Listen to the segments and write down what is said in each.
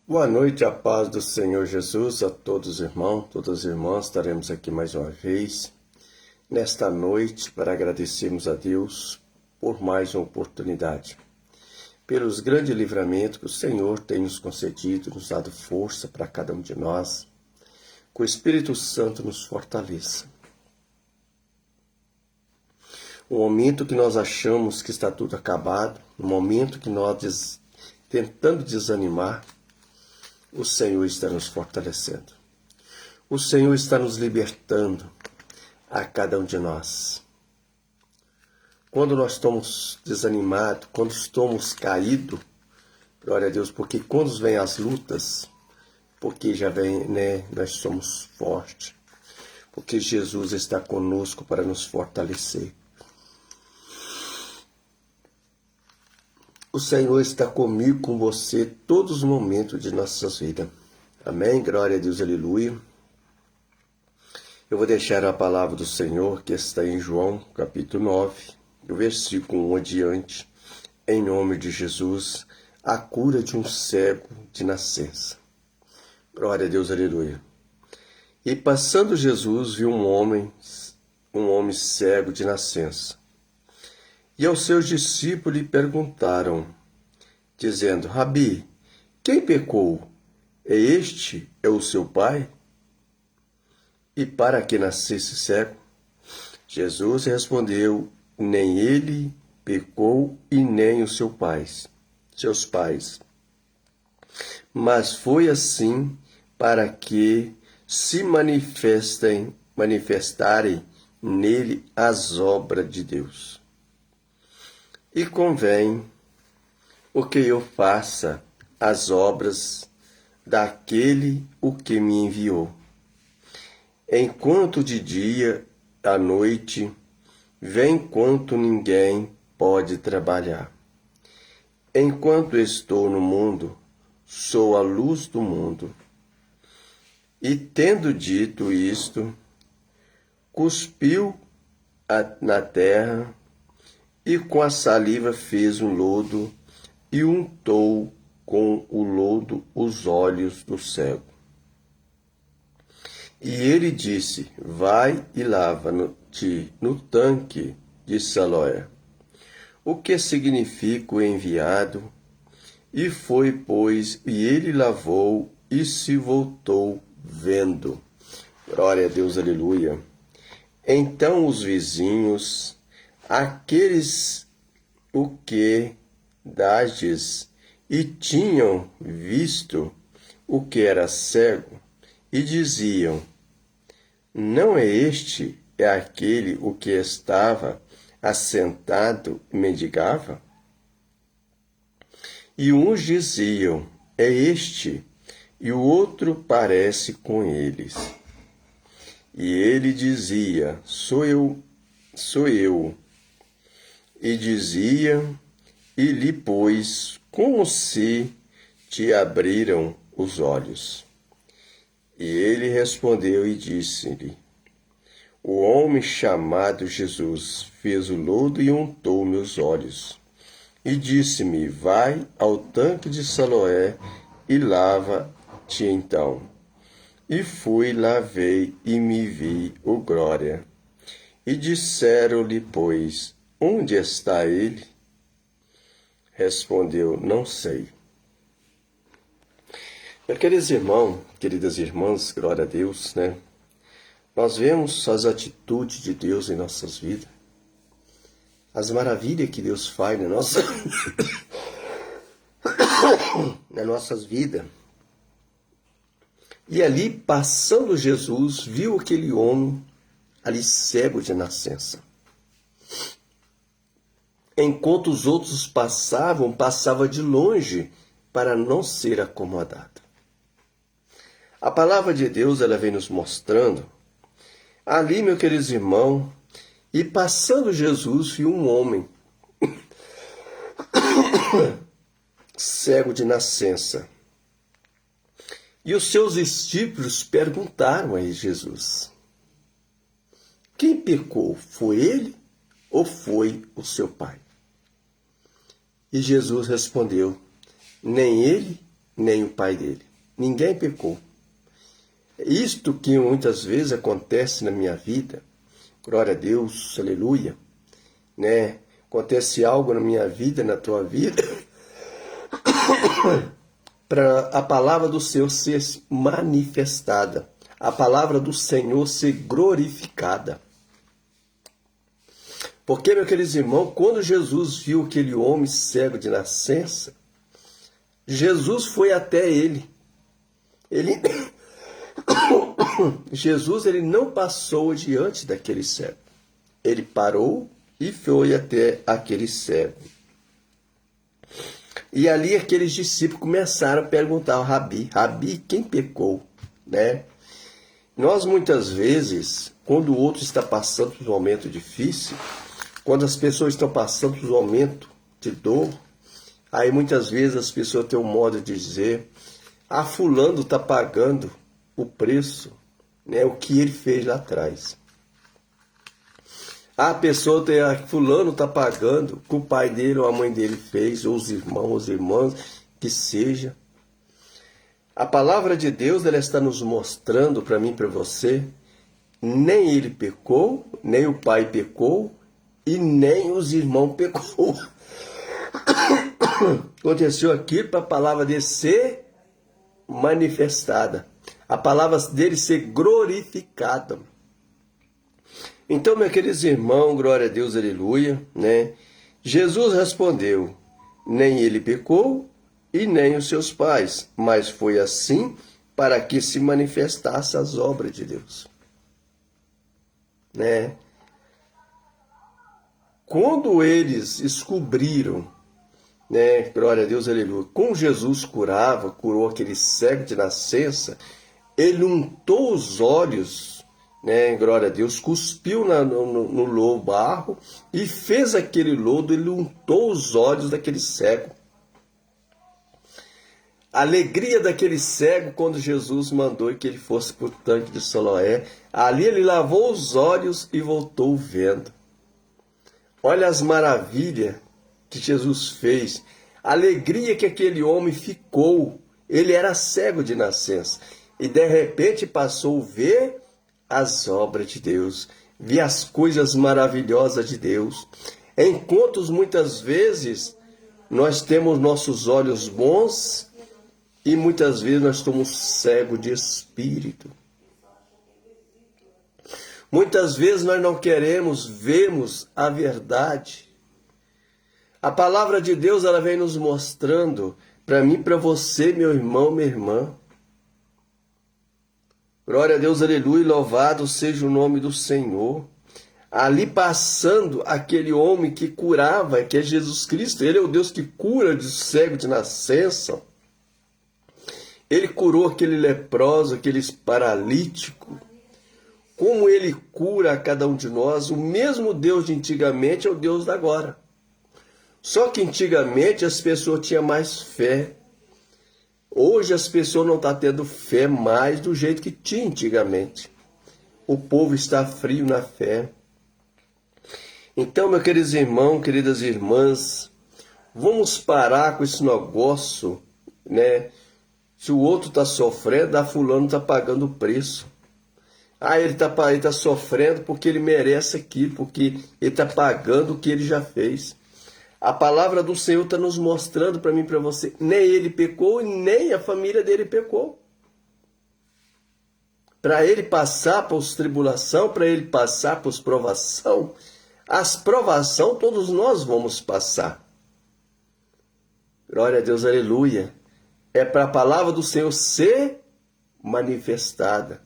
Boa noite, a paz do Senhor Jesus a todos os irmãos, todas as irmãs. Estaremos aqui mais uma vez, nesta noite, para agradecermos a Deus por mais uma oportunidade, pelos grandes livramentos que o Senhor tem nos concedido, nos dado força para cada um de nós, que o Espírito Santo nos fortaleça. O momento que nós achamos que está tudo acabado, no momento que nós tentando desanimar, o Senhor está nos fortalecendo. O Senhor está nos libertando a cada um de nós. Quando nós estamos desanimados, quando estamos caídos, glória a Deus, porque quando vêm as lutas, porque já vem, nós somos fortes, porque Jesus está conosco para nos fortalecer. O Senhor está comigo, com você, todos os momentos de nossas vidas. Amém? Glória a Deus, aleluia. Eu vou deixar a palavra do Senhor, que está em João, capítulo 9, do versículo 1 adiante. Em nome de Jesus, a cura de um cego de nascença. Glória a Deus, aleluia. E passando Jesus, viu um homem cego de nascença. E aos seus discípulos lhe perguntaram, dizendo, Rabi, quem pecou? É o seu pai? E para que nascesse cego? Jesus respondeu, nem ele pecou e nem os seus pais. Mas foi assim para que se manifestarem nele as obras de Deus. E convém o que eu faça as obras daquele o que me enviou. Enquanto de dia, à noite, vem enquanto ninguém pode trabalhar. Enquanto estou no mundo, sou a luz do mundo. E tendo dito isto, cuspiu na terra, e com a saliva fez um lodo e untou com o lodo os olhos do cego. E ele disse, vai e lava-te no tanque de Siloé, o que significa o enviado, e foi, pois, e ele lavou e se voltou vendo. Glória a Deus, aleluia. Então os vizinhos, aqueles o que dastes e tinham visto o que era cego, e diziam, não é aquele o que estava assentado e mendigava? E uns diziam, é este, e o outro parece com eles. E ele dizia, sou eu. E dizia, e lhe pôs, como se te abriram os olhos. E ele respondeu e disse-lhe, o homem chamado Jesus fez o lodo e untou meus olhos. E disse-me, vai ao tanque de Siloé e lava-te então. E fui, lavei e me vi, glória. E disseram-lhe, pois, onde está ele? Respondeu, não sei. Meus queridos irmãos, queridas irmãs, glória a Deus, Nós vemos as atitudes de Deus em nossas vidas, as maravilhas que Deus faz nas nossas vidas. E ali, passando Jesus, viu aquele homem ali cego de nascença. Enquanto os outros passava de longe para não ser acomodado. A palavra de Deus, ela vem nos mostrando, ali, meus queridos irmãos, e passando Jesus, viu um homem cego de nascença. E os seus discípulos perguntaram a Jesus, quem pecou? Foi ele ou foi o seu pai? E Jesus respondeu, nem ele, nem o pai dele. Ninguém pecou. Isto que muitas vezes acontece na minha vida, glória a Deus, aleluia, né? Acontece algo na minha vida, na tua vida, para a palavra do Senhor ser manifestada, a palavra do Senhor ser glorificada. Porque, meus queridos irmãos, quando Jesus viu aquele homem cego de nascença, Jesus foi até ele. Jesus ele não passou diante daquele cego. Ele parou e foi até aquele cego. E ali aqueles discípulos começaram a perguntar ao Rabi, quem pecou? Né? Nós muitas vezes, quando o outro está passando por um momento difícil, quando as pessoas estão passando por um momento de dor, aí muitas vezes as pessoas têm um modo de dizer, fulano está pagando o preço, né, o que ele fez lá atrás. A pessoa tem, fulano está pagando o que o pai dele ou a mãe dele fez, ou os irmãos, as irmãs, que seja. A palavra de Deus ela está nos mostrando para mim e para você, nem ele pecou, nem o pai pecou, e nem os irmãos pecou. Aconteceu aquilo para a palavra dele ser manifestada, a palavra dele ser glorificada. Então, meus queridos irmãos, glória a Deus, aleluia, né? Jesus respondeu, nem ele pecou e nem os seus pais, mas foi assim para que se manifestasse as obras de Deus. Né? Quando eles descobriram, né, glória a Deus, aleluia, como Jesus curou aquele cego de nascença, ele untou os olhos, né, glória a Deus, cuspiu no lodo barro e fez aquele lodo, ele untou os olhos daquele cego. A alegria daquele cego quando Jesus mandou que ele fosse para o tanque de Siloé, ali ele lavou os olhos e voltou vendo. Olha as maravilhas que Jesus fez, a alegria que aquele homem ficou. Ele era cego de nascença e de repente passou a ver as obras de Deus, ver as coisas maravilhosas de Deus. Enquanto muitas vezes nós temos nossos olhos bons e muitas vezes nós estamos cegos de espírito. Muitas vezes nós não queremos vermos a verdade. A palavra de Deus ela vem nos mostrando, para mim, para você, meu irmão, minha irmã. Glória a Deus, aleluia, louvado seja o nome do Senhor. Ali passando aquele homem que curava, que é Jesus Cristo, ele é o Deus que cura de cego de nascença. Ele curou aquele leproso, aquele paralítico. Como ele cura a cada um de nós, o mesmo Deus de antigamente é o Deus da agora. Só que antigamente as pessoas tinham mais fé. Hoje as pessoas não estão tendo fé mais do jeito que tinha antigamente. O povo está frio na fé. Então, meus queridos irmãos, queridas irmãs, vamos parar com esse negócio, né? Se o outro está sofrendo, fulano está pagando o preço. Ele está sofrendo porque ele merece aquilo, porque ele está pagando o que ele já fez. A palavra do Senhor está nos mostrando para mim e para você, nem ele pecou e nem a família dele pecou. Para ele passar por tribulação, para ele passar por provação, as provação todos nós vamos passar. Glória a Deus, aleluia. É para a palavra do Senhor ser manifestada.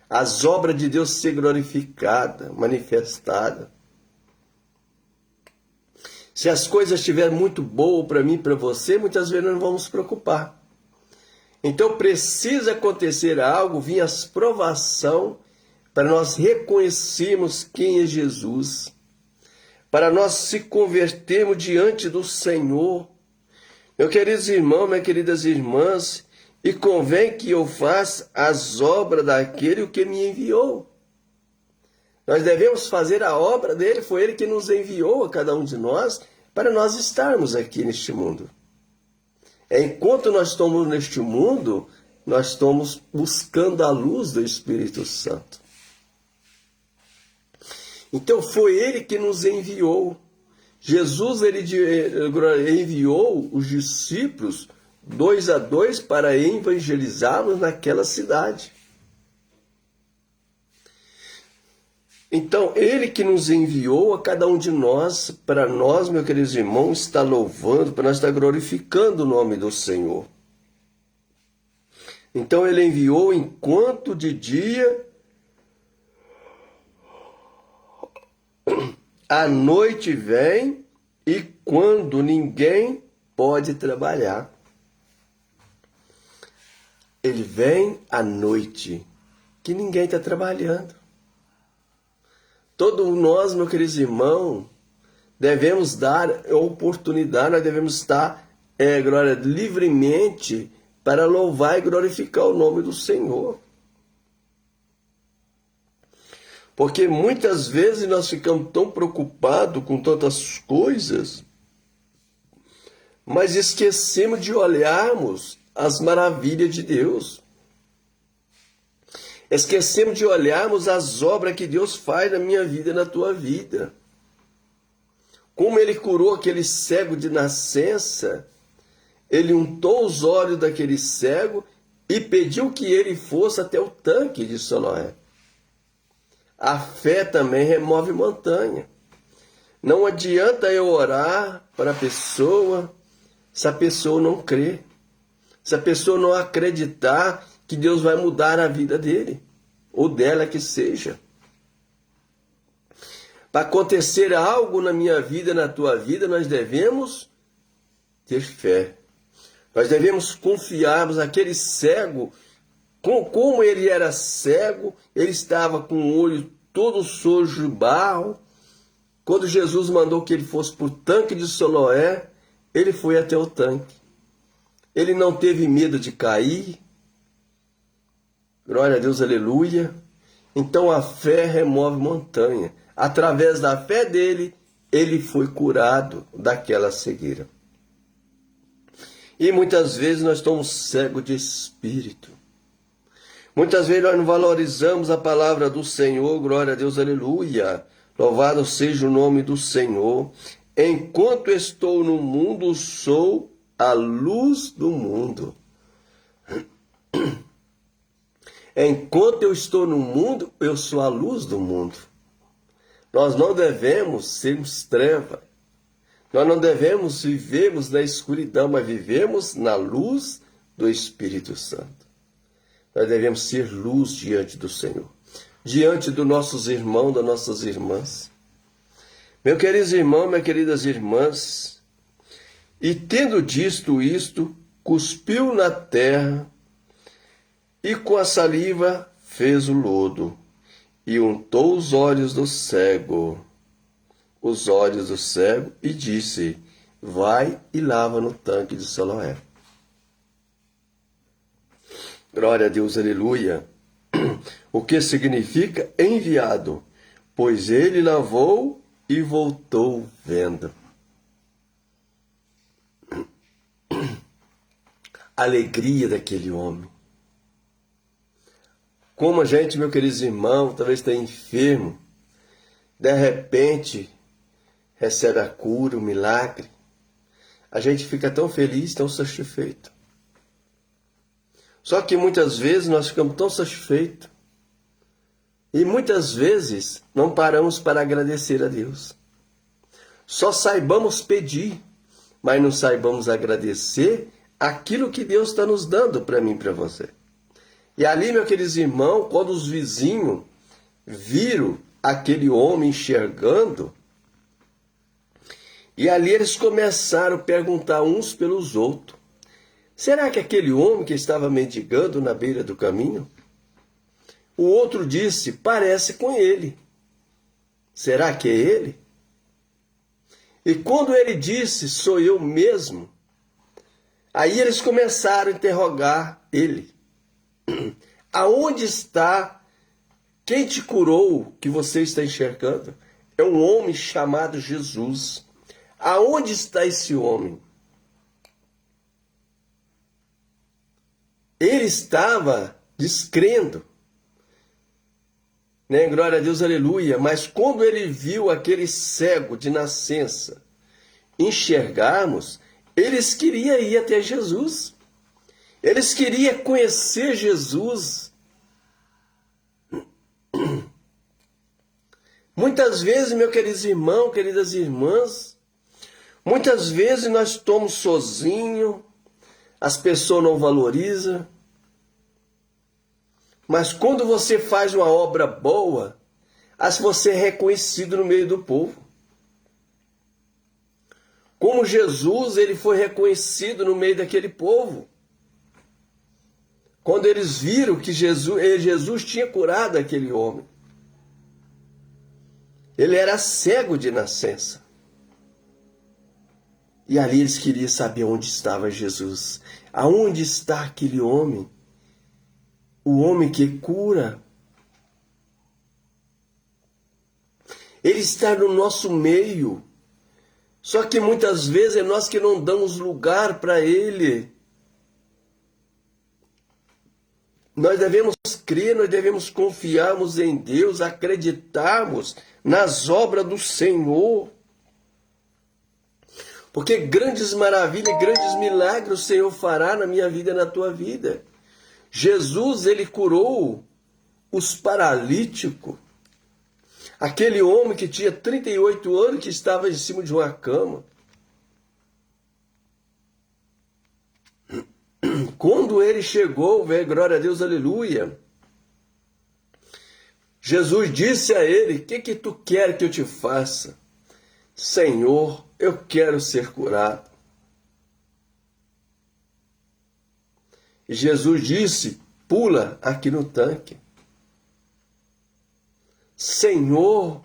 As obras de Deus ser glorificada, manifestada. Se as coisas estiverem muito boas para mim e para você, muitas vezes nós não vamos nos preocupar. Então precisa acontecer algo, vir as provação, para nós reconhecermos quem é Jesus, para nós se convertermos diante do Senhor. Meus queridos irmãos, minhas queridas irmãs, e convém que eu faça as obras daquele que me enviou. Nós devemos fazer a obra dele, foi ele que nos enviou a cada um de nós, para nós estarmos aqui neste mundo. Enquanto nós estamos neste mundo, nós estamos buscando a luz do Espírito Santo. Então foi Ele que nos enviou. Jesus ele enviou os discípulos 2 a 2 para evangelizarmos naquela cidade. Então, Ele que nos enviou a cada um de nós, para nós, meus queridos irmãos, estar louvando, para nós estar glorificando o nome do Senhor. Então, Ele enviou enquanto de dia, a noite vem e quando ninguém pode trabalhar. Ele vem à noite, que ninguém está trabalhando. Todos nós, meus queridos irmãos, devemos dar oportunidade, nós devemos estar livremente para louvar e glorificar o nome do Senhor. Porque muitas vezes nós ficamos tão preocupados com tantas coisas, mas esquecemos de olharmos as maravilhas de Deus. Esquecemos de olharmos as obras que Deus faz na minha vida e na tua vida. Como Ele curou aquele cego de nascença, Ele untou os olhos daquele cego e pediu que ele fosse até o tanque de Siloé. A fé também remove montanha. Não adianta eu orar para a pessoa se a pessoa não crer. Se a pessoa não acreditar que Deus vai mudar a vida dele, ou dela que seja. Para acontecer algo na minha vida, na tua vida, nós devemos ter fé. Nós devemos confiarmos naquele cego, como ele era cego, ele estava com o olho todo sujo de barro. Quando Jesus mandou que ele fosse para o tanque de Siloé, ele foi até o tanque. Ele não teve medo de cair. Glória a Deus, aleluia. Então a fé remove montanha. Através da fé dele, ele foi curado daquela cegueira. E muitas vezes nós estamos cegos de espírito. Muitas vezes nós não valorizamos a palavra do Senhor. Glória a Deus, aleluia. Louvado seja o nome do Senhor. Enquanto estou no mundo, sou a luz do mundo. Enquanto eu estou no mundo, eu sou a luz do mundo. Nós não devemos sermos trevas. Nós não devemos vivermos na escuridão, mas vivemos na luz do Espírito Santo. Nós devemos ser luz diante do Senhor, diante dos nossos irmãos, das nossas irmãs. Meus queridos irmãos, minhas queridas irmãs, e tendo dito isto, cuspiu na terra, e com a saliva fez o lodo, e untou os olhos do cego, e disse: vai e lava no tanque de Siloé. Glória a Deus, aleluia. O que significa enviado, pois ele lavou e voltou vendo. Alegria daquele homem. Como a gente, meu querido irmão, talvez esteja enfermo, de repente recebe a cura, o milagre. A gente fica tão feliz, tão satisfeito. Só que muitas vezes nós ficamos tão satisfeitos e muitas vezes não paramos para agradecer a Deus. Só saibamos pedir, mas não saibamos agradecer aquilo que Deus está nos dando para mim e para você. E ali, meus queridos irmãos, quando os vizinhos viram aquele homem enxergando, e ali eles começaram a perguntar uns pelos outros: será que aquele homem que estava mendigando na beira do caminho? O outro disse: parece com ele. Será que é ele? E quando ele disse: sou eu mesmo, aí eles começaram a interrogar ele: aonde está quem te curou que você está enxergando? É um homem chamado Jesus. Aonde está esse homem? Ele estava descrendo, né? Glória a Deus, aleluia. Mas quando ele viu aquele cego de nascença enxergarmos, eles queriam ir até Jesus. Eles queriam conhecer Jesus. Muitas vezes, meus queridos irmãos, queridas irmãs, muitas vezes nós estamos sozinhos, as pessoas não valorizam. Mas quando você faz uma obra boa, você é reconhecido no meio do povo. Como Jesus, ele foi reconhecido no meio daquele povo. Quando eles viram que Jesus tinha curado aquele homem. Ele era cego de nascença. E ali eles queriam saber onde estava Jesus. Aonde está aquele homem? O homem que cura. Ele está no nosso meio. Só que muitas vezes é nós que não damos lugar para ele. Nós devemos crer, nós devemos confiarmos em Deus, acreditarmos nas obras do Senhor. Porque grandes maravilhas, grandes milagres o Senhor fará na minha vida e na tua vida. Jesus, ele curou os paralíticos. Aquele homem que tinha 38 anos, que estava em cima de uma cama. Quando ele chegou, glória a Deus, aleluia. Jesus disse a ele: o que tu quer que eu te faça? Senhor, eu quero ser curado. E Jesus disse: pula aqui no tanque. Senhor,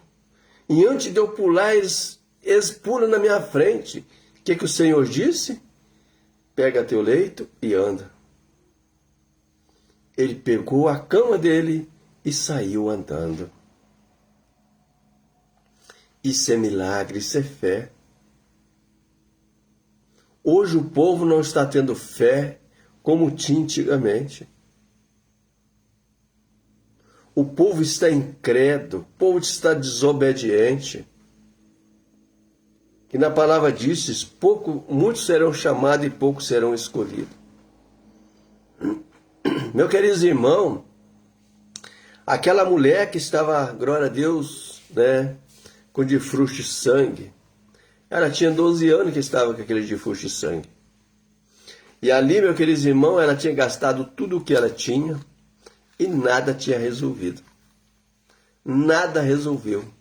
e antes de eu pular, eles pulam na minha frente. O que o Senhor disse? Pega teu leito e anda. Ele pegou a cama dele e saiu andando. Isso é milagre, isso é fé. Hoje o povo não está tendo fé como tinha antigamente. O povo está incrédulo, o povo está desobediente. Que na palavra diz, muitos serão chamados e poucos serão escolhidos. Meu querido irmão, aquela mulher que estava, glória a Deus, né, com difluxo de sangue, ela tinha 12 anos que estava com aquele difluxo de sangue. E ali, meu querido irmão, ela tinha gastado tudo o que ela tinha e nada tinha resolvido. Nada resolveu.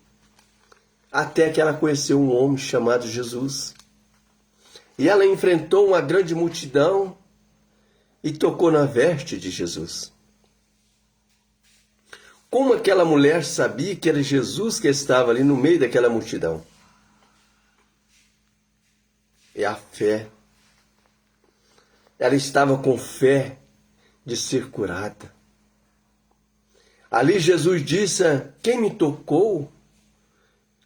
Até que ela conheceu um homem chamado Jesus. E ela enfrentou uma grande multidão e tocou na veste de Jesus. Como aquela mulher sabia que era Jesus que estava ali no meio daquela multidão? É a fé. Ela estava com fé de ser curada. Ali Jesus disse: quem me tocou?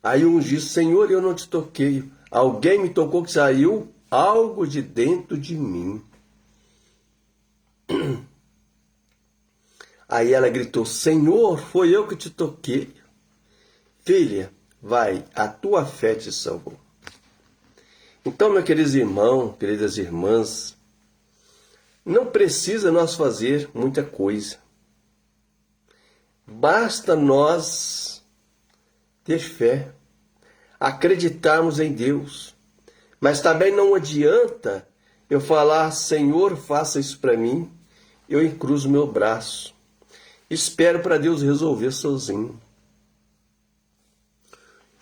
Aí um disse: Senhor, eu não te toquei. Alguém me tocou, que saiu algo de dentro de mim. Aí ela gritou: Senhor, foi eu que te toquei. Filha, vai, a tua fé te salvou. Então, meus queridos irmãos, queridas irmãs, não precisa nós fazer muita coisa. Basta nós ter fé, acreditarmos em Deus. Mas também não adianta eu falar: Senhor, faça isso para mim. Eu encruzo meu braço. Espero para Deus resolver sozinho.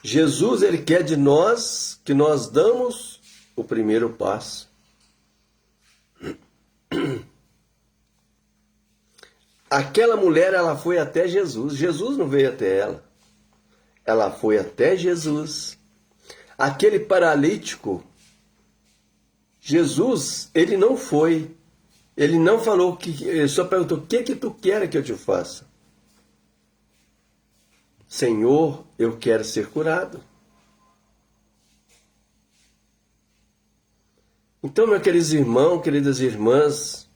Jesus, ele quer de nós que nós damos o primeiro passo. Aquela mulher, ela foi até Jesus. Jesus não veio até ela. Ela foi até Jesus. Aquele paralítico, Jesus, ele não foi. Ele não falou, ele só perguntou: o que tu quer que eu te faça? Senhor, eu quero ser curado. Então, meus queridos irmãos, queridas irmãs,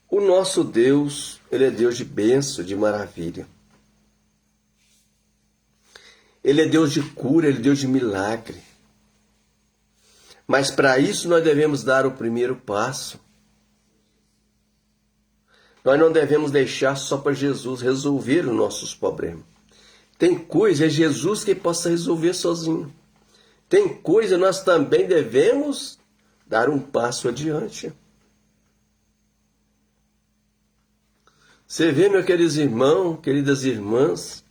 O nosso Deus, Ele é Deus de bênção, de maravilha. Ele é Deus de cura, Ele é Deus de milagre. Mas para isso nós devemos dar o primeiro passo. Nós não devemos deixar só para Jesus resolver os nossos problemas. Tem coisa, é Jesus que possa resolver sozinho. Tem coisa, nós também devemos dar um passo adiante. Você vê, meus queridos irmãos, queridas irmãs,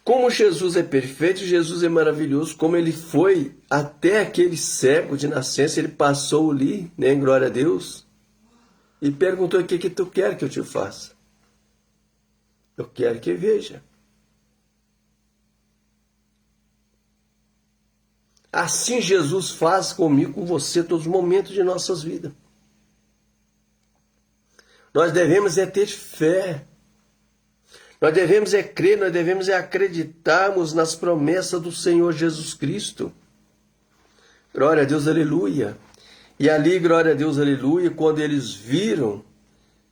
como Jesus é perfeito, Jesus é maravilhoso, como ele foi até aquele cego de nascença, ele passou ali, né, glória a Deus, e perguntou: o que tu quer que eu te faça? Eu quero que veja. Assim Jesus faz comigo, com você, todos os momentos de nossas vidas. Nós devemos ter fé. Nós devemos crer, nós devemos acreditarmos nas promessas do Senhor Jesus Cristo. Glória a Deus, aleluia. E ali, glória a Deus, aleluia, quando eles viram,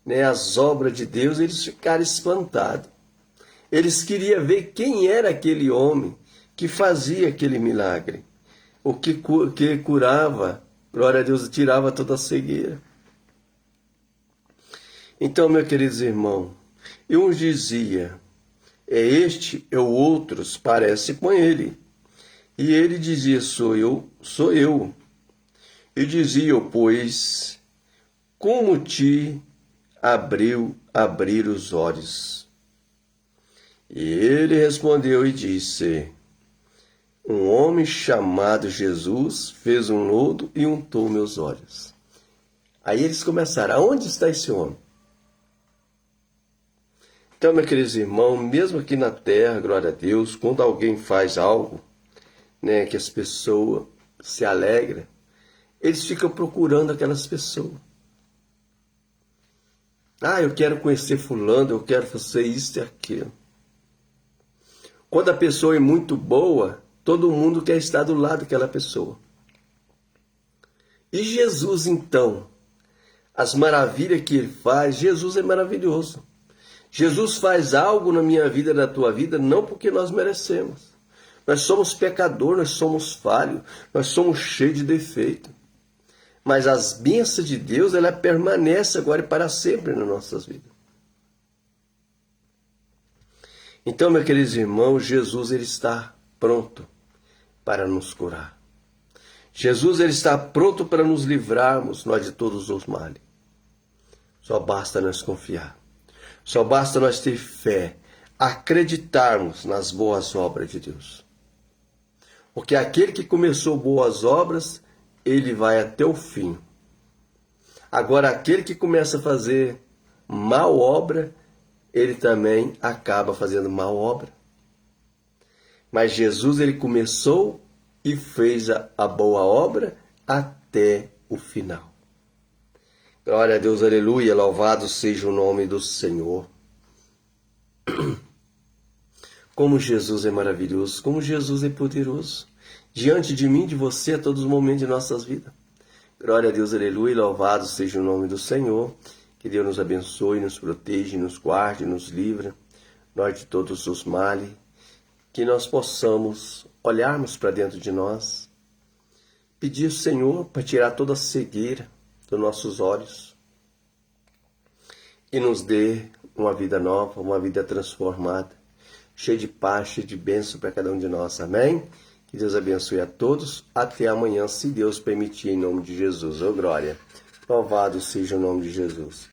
né, as obras de Deus, eles ficaram espantados. Eles queriam ver quem era aquele homem que fazia aquele milagre. O que curava, glória a Deus, tirava toda a cegueira. Então, meus queridos irmãos, uns dizia: é este, é o outros, parece com ele. E ele dizia: sou eu. E dizia: pois, como te abrir os olhos? E ele respondeu e disse: um homem chamado Jesus fez um lodo e untou meus olhos. Aí eles começaram: aonde está esse homem? Então, meus queridos irmãos, mesmo aqui na terra, glória a Deus, quando alguém faz algo, né, que as pessoas se alegram, eles ficam procurando aquelas pessoas. Ah, eu quero conhecer fulano, eu quero fazer isso e aquilo. Quando a pessoa é muito boa, todo mundo quer estar do lado daquela pessoa. E Jesus, então, as maravilhas que ele faz, Jesus é maravilhoso. Jesus faz algo na minha vida, na tua vida, não porque nós merecemos. Nós somos pecadores, nós somos falhos, nós somos cheios de defeito. Mas as bênçãos de Deus, ela permanece agora e para sempre nas nossas vidas. Então, meus queridos irmãos, Jesus, ele está pronto para nos curar. Jesus, ele está pronto para nos livrarmos nós de todos os males. Só basta nós confiar. Só basta nós ter fé, acreditarmos nas boas obras de Deus. Porque aquele que começou boas obras, ele vai até o fim. Agora, aquele que começa a fazer mal obra, ele também acaba fazendo mal obra. Mas Jesus, ele começou e fez a boa obra até o final. Glória a Deus, aleluia, louvado seja o nome do Senhor. Como Jesus é maravilhoso, como Jesus é poderoso. Diante de mim, de você, a todos os momentos de nossas vidas. Glória a Deus, aleluia, louvado seja o nome do Senhor. Que Deus nos abençoe, nos proteja, nos guarde, nos livre, nós de todos os males. Que nós possamos olharmos para dentro de nós, pedir ao Senhor para tirar toda a cegueira dos nossos olhos e nos dê uma vida nova, uma vida transformada, cheia de paz, cheia de bênção para cada um de nós. Amém? Que Deus abençoe a todos. Até amanhã, se Deus permitir, em nome de Jesus. Ô glória! Louvado seja o nome de Jesus.